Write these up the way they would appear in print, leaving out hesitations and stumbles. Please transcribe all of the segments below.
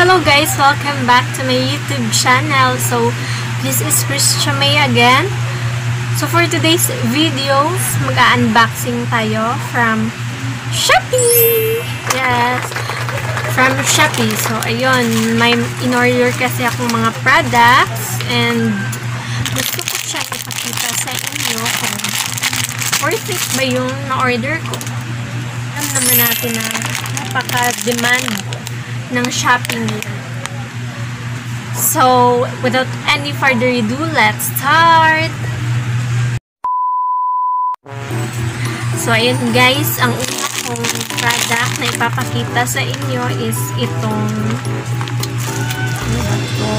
Hello guys, welcome back to my YouTube channel. So this is Christian May again. So for today's videos, mag-unboxing tayo from Shopee. Yes, from Shopee. So ayun, may in-order kasi akong mga products and gusto ko siya ipakita sa inyo kung worth it ba yung na-order ko. Alam naman natin na napaka-demand ng shopping. So, without any further ado, let's start! So, ayun guys, ang una kong product na ipapakita sa inyo is itong ano ba ito?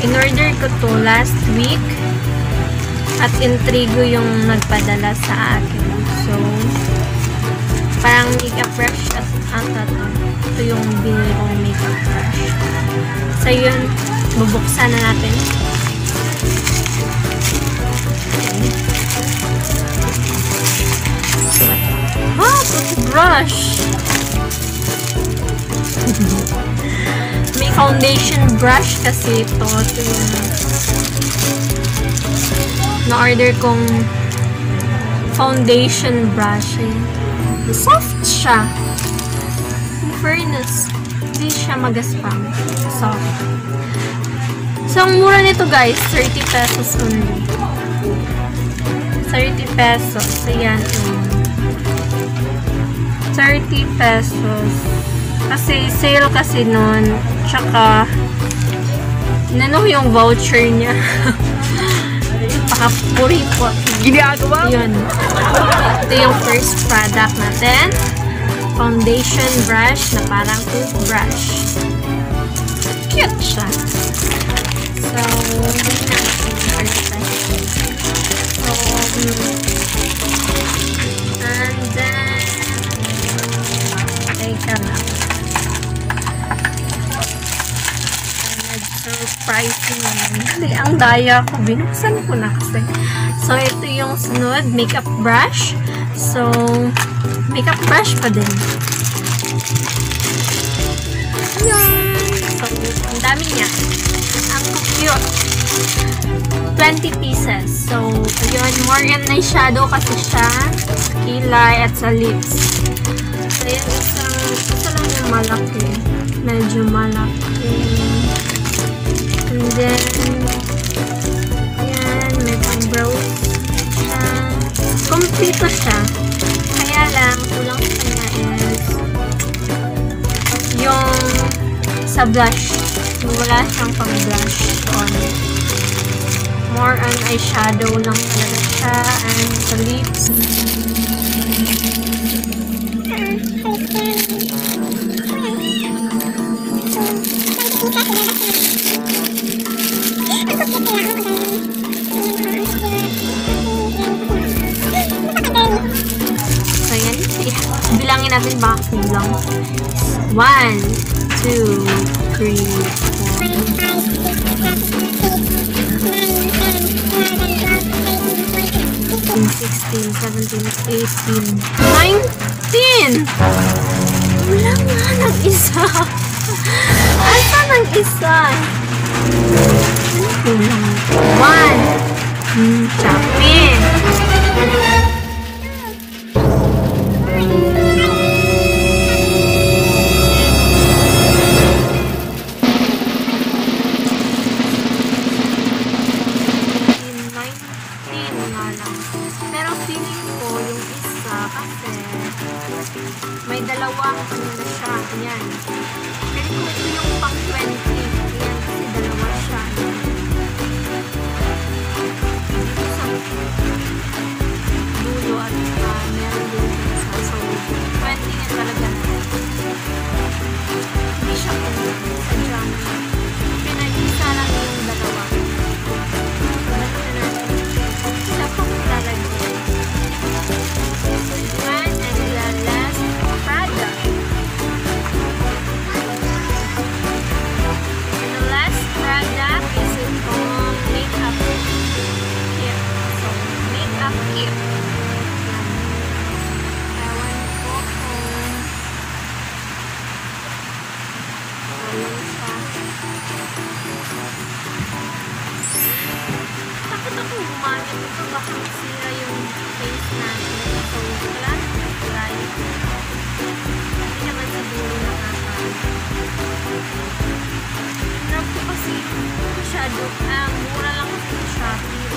In-order ko to last week at Intrigo yung nagpadala sa akin. So, parang makeup brush at ata to. Ito yung binili kong makeup brush. So, yun. Bubuksan na natin. Wow! Toothbrush! May foundation brush kasi ito. Ito yung na-order kong foundation brush. Soft siya. In fairness, hindi siya magaspang. Soft. So, ang mura nito guys, 30 pesos only. 30 pesos. Ayan. 30 pesos. Kasi, sale kasi nun. Tsaka, inano yung voucher niya. Pakapuri-pot. Ginagawa? Yun. Ito yung first product natin. Foundation brush na parang toothbrush. Cute siya. So, hindi natin perfect. So, and then, teka lang. Surprising naman. Ang daya ko. Binuksan ko na kasi. So, ito yung sunod. Makeup brush. So, makeup brush pa din. Ayan. So, ang dami niya. Ang cute. 20 pieces. So, ayun. More than eyeshadow kasi siya. Sa kilay at sa lips. So, ayan. Isa lang yung malaki. Medyo malaki. And then, ayan, may pang-brows siya. Kompleto siya. Kaya lang, kulang sa kanya is yung sa blush. Wala siyang pang-blush on. More on eyeshadow lang talaga siya. And sa lips. So, yan. Bilangin natin baka kulang. 1, 2, 3, 4, 16, 17, 18, 19! Wala nga ng isa. Asa ng isa? Ano kulang? 1. Shopee. Pero feeling ko yung isa kasi may dalawang ano na siya. Ayan. Pero kung ito yung pang 20, ayan kasi dalawa siya. Sa dulo at meron din isa. So, 20 na talaga na. Hindi siya kulang. Sadya mo. Pinag-isa lang yung dalawa. lang siya. Takot ako gumamit ito. Baka masira yung face natin. So, wala na try. Hindi naman siguro hirap ko kasi masyado. Mura lang kasi sa Shopee.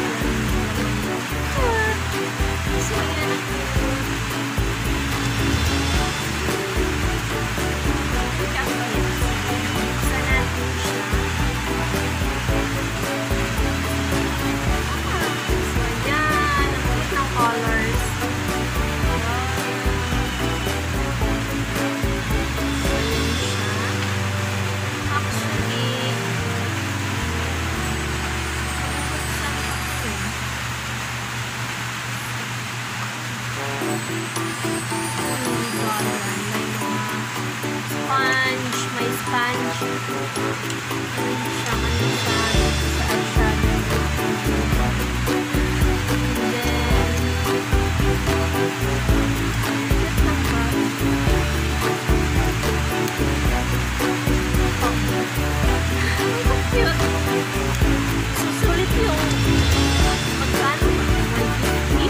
So, yan ang may sponge. Siya manisa sa eyeshadow. And then, cute lang ba? Ang cute. Susulit yung magkano ba? 150?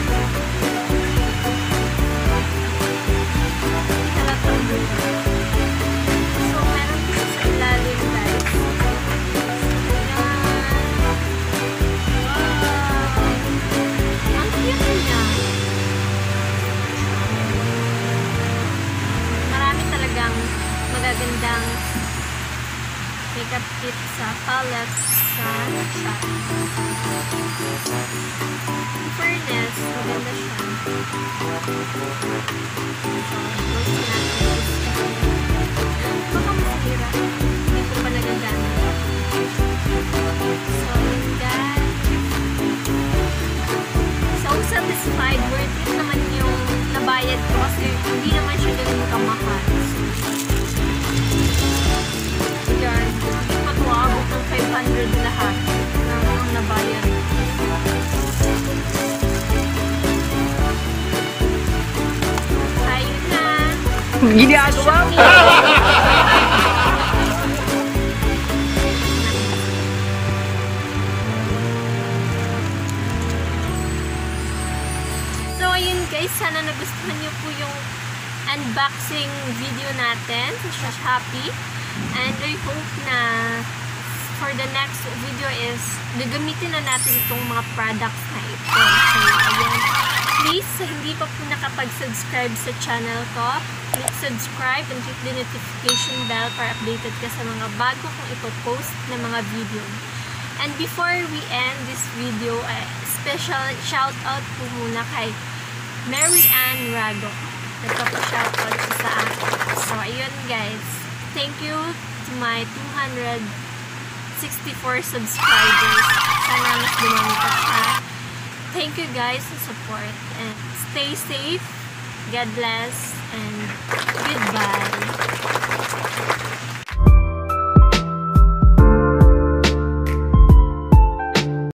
Halatang buwan. Magagandang makeup kit sa palette sa Shopee. In fairness, maganda siya. Baka masira. Hindi ko pa nagagamit. So, yun guys. So, satisfied. Worth it naman yung nabayad ko kasi hindi naman siya ganun kamahal. Yan. Patuwabot ng 500 lahat ng nabayan. Ayun na. Ginagawa mo! So, ayun guys. Sana nagustuhan niyo po yung unboxing video natin sa Shopee. And I hope na for the next video is gagamitin na natin itong mga products na ito. So, ayan. Please, sa hindi pa po nakapag-subscribe sa channel ko, click subscribe and click the notification bell para updated ka sa mga bago kong ipopost na mga video. And before we end this video, special shoutout po muna kay Mary Ann Rago. Nagpapa-shoutout sa akin. So, ayun guys. Thank you to my 264 subscribers. Sana mas dumami pa siya. Thank you guys sa support. And stay safe. God bless. And goodbye.